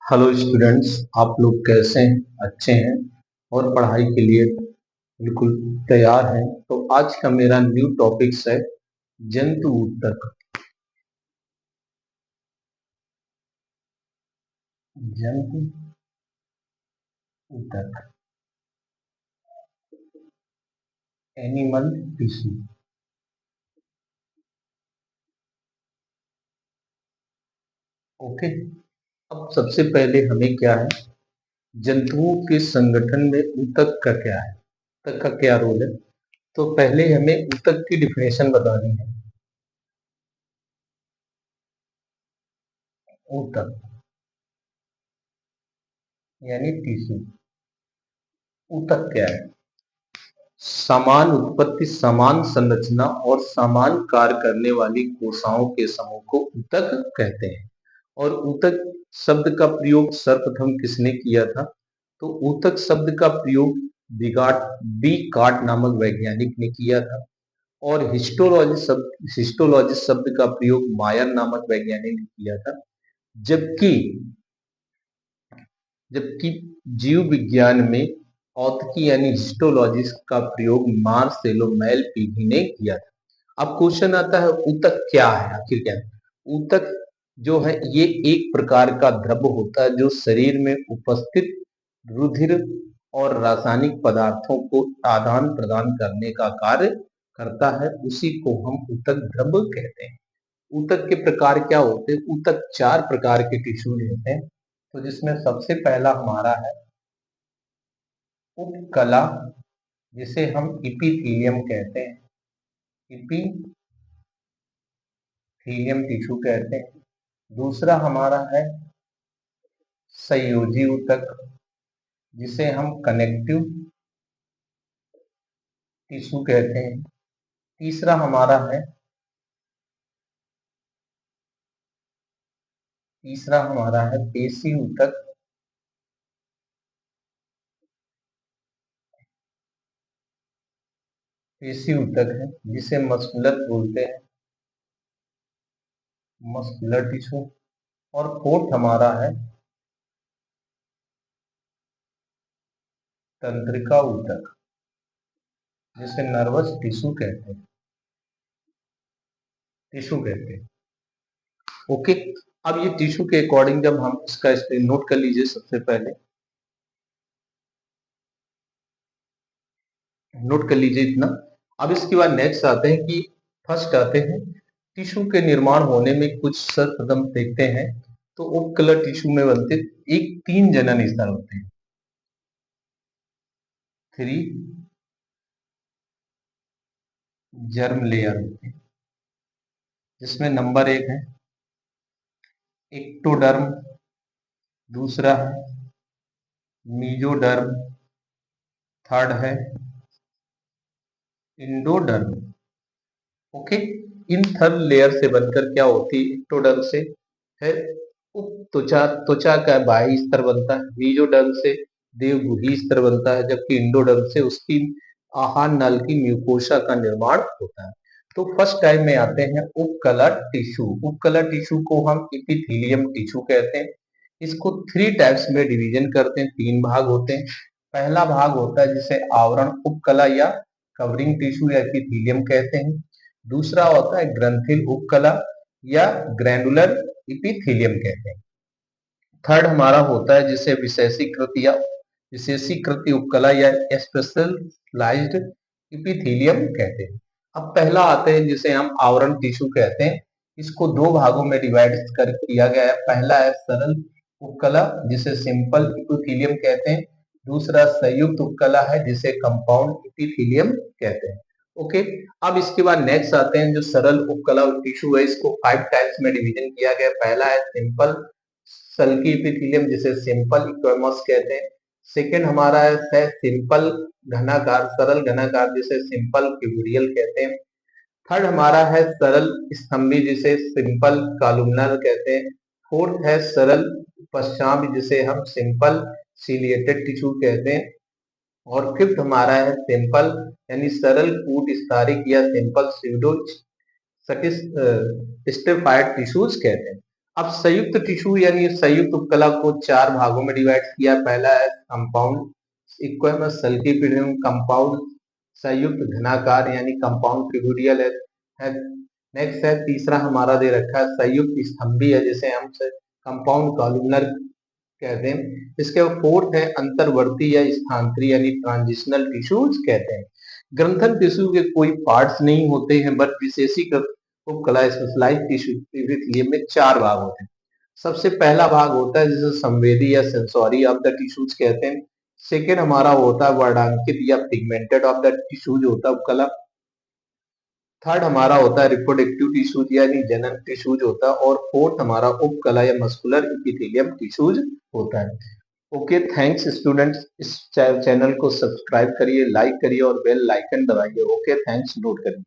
Hello students, आप लोग कैसे हैं? अच्छे हैं और पढ़ाई के लिए बिल्कुल तैयार हैं। तो आज का मेरा न्यू टॉपिक्स है जंतु ऊतक। जंतु ऊतक, एनिमल टिश्यू। ओके, अब सबसे पहले हमें क्या है, जंतुओं के संगठन में ऊतक का क्या है, ऊतक का क्या रोल है। तो पहले हमें ऊतक की डिफिनेशन बतानी है। ऊतक यानी टिश्यू। ऊतक क्या है? समान उत्पत्ति, समान संरचना और समान कार्य करने वाली कोशिकाओं के समूह को ऊतक कहते हैं। और ऊतक शब्द का प्रयोग सर्वप्रथम किसने किया था? तो ऊतक शब्द का प्रयोग बी कार्ट नामक वैज्ञानिक ने किया था। और हिस्टोलॉजी शब्द का प्रयोग मायर नामक वैज्ञानिक ने किया था। जबकि जबकि जीव विज्ञान में औतकी यानी हिस्टोलॉजी का प्रयोग मार्सेलो मैलपीगी ने किया था। अब क्वेश्चन आता है, ऊतक क्या है, आखिर क्या है? ऊतक जो है ये एक प्रकार का द्रव्य होता है जो शरीर में उपस्थित रुधिर और रासायनिक पदार्थों को आदान प्रदान करने का कार्य करता है। उसी को हम ऊतक द्रव्य कहते हैं। ऊतक के प्रकार क्या होते हैं? ऊतक चार प्रकार के टिश्यू होते हैं। तो जिसमें सबसे पहला हमारा है उपकला, जिसे हम इपिथीलियम कहते हैं। इपिथीलियम टिश्यू कहते हैं। दूसरा हमारा है संयोजी ऊतक, जिसे हम कनेक्टिव टिश्यू कहते हैं। तीसरा हमारा है पेशी ऊतक। पेशी ऊतक है जिसे मस्कुलर बोलते हैं, मस्कुलर टिश्यू। और फोर्थ हमारा है तंत्रिका ऊतक, जिसे नर्वस टिश्यू कहते हैं। ओके, अब ये टिश्यू के अकॉर्डिंग जब हम इसका स्क्रीन नोट कर लीजिए। सबसे पहले नोट कर लीजिए इतना। अब इसके बाद नेक्स्ट आते हैं कि फर्स्ट आते हैं टिश्यू के निर्माण होने में कुछ सर्वप्रथम देखते हैं। तो उपकलर टिश्यू में बनते एक तीन जनन स्तर होते हैं, थ्री जर्म लेयर होते हैं। जिसमें नंबर एक है एक्टोडर्म, दूसरा है मीजोडर्म, थर्ड है endoderm. Okay, in third layer से बनकर क्या होती है? एक्टोडर्म से है उप त्वचा, त्वचा का बाह्य स्तर बनता है। मीजोडर्म से देहगुही स्तर बनता है, जबकि इंडोडर्म से उसकी आहार नल की म्यूकोसा का निर्माण होता है। तो फर्स्ट टाइम में आते हैं उपकला टिश्यू। उपकला टिश्यू को हम इपिथीलियम टिश्यू कहते हैं। इसको थ्री टाइप्स में डिवीजन करते हैं, तीन भाग होते हैं। पहला भाग होता है जिसे आवरण उपकला या कवरिंग टिश्यू या एपिथीलियम कहते हैं। दूसरा होता है ग्रंथिल उपकला या ग्रैनुलर इपिथीलियम कहते हैं। थर्ड हमारा होता है जिसे विशेषीकृत उपकला या स्पेशलाइज्ड इपिथीलियम कहते हैं। अब पहला आते हैं जिसे हम आवरण टिश्यू कहते हैं। इसको दो भागों में डिवाइड कर किया गया है। पहला है सरल उपकला, जिसे सिंपल इपिथीलियम कहते हैं। दूसरा संयुक्त उपकला है, जिसे कंपाउंड इपिथीलियम कहते हैं। ओके, अब इसके बाद नेक्स्ट आते हैं जो सरल उपकला टिश्यू है। इसको फाइव टाइप्स में डिवीजन किया गया। पहला है सिंपल सल्की इपिथीलियम, जिसे सिंपल इक्वेमस कहते हैं। सेकेंड हमारा है सिंपल घनाकार, सरल घनाकार, जिसे सिंपल क्यूबिडियल कहते हैं। थर्ड हमारा है सरल स्तंभी, जिसे सिंपल कॉलमनर कहते हैं। फोर्थ है सरल पश्चाम, जिसे हम सिंपल सिलिएटेड टिश्यू कहते हैं। और फिफ्थ हमारा है सिंपल यानी सरल कूट स्तरिक या सिंपल स्टिफाइड टिश्यूज कहते हैं। अब संयुक्त टिश्यू यानी संयुक्त उपकला को चार भागों में डिवाइड किया। पहला है कंपाउंड स्क्वेमस सल्कीपिडियम कंपाउंड संयुक्त घनाकार यानी कंपाउंड क्यूबिडियल है। नेक्स्ट है तीसरा हमारा दे रखा है संयुक्त स्तंभी है जिसे हम कंपाउंड कॉलमनर कहते हैं। इसके बाद फोर्थ है अंतर्वर्ती या स्थानांतरी यानी ट्रांजिशनल टिश्यूज कहते हैं। ग्रंथन टिश्यू के कोई पार्ट्स नहीं होते हैं बट विशेषीकृत उपकला स्पेशलाइज्ड टिश्यू एपिथेलियम में चार भाग होते हैं। सबसे पहला भाग होता है जिसे संवेदी या सेंसोरी ऑफ द टिश्यूज कहते हैं। सेकेंड हमारा होता है वर्णांकित या पिगमेंटेड ऑफ द टिश्यूज होता है उपकला। थर्ड हमारा होता है रिप्रोडक्टिव टिश्यूज यानी जनन टिश्यूज होता है। और फोर्थ हमारा उपकला या मस्कुलर एपिथेलियम टिश्यूज होता है। Okay, thanks students. इस चैनल को सब्सक्राइब करिए, लाइक करिए और बेल आइकन दबाइए। ओके, थैंक्स, नोट करिए।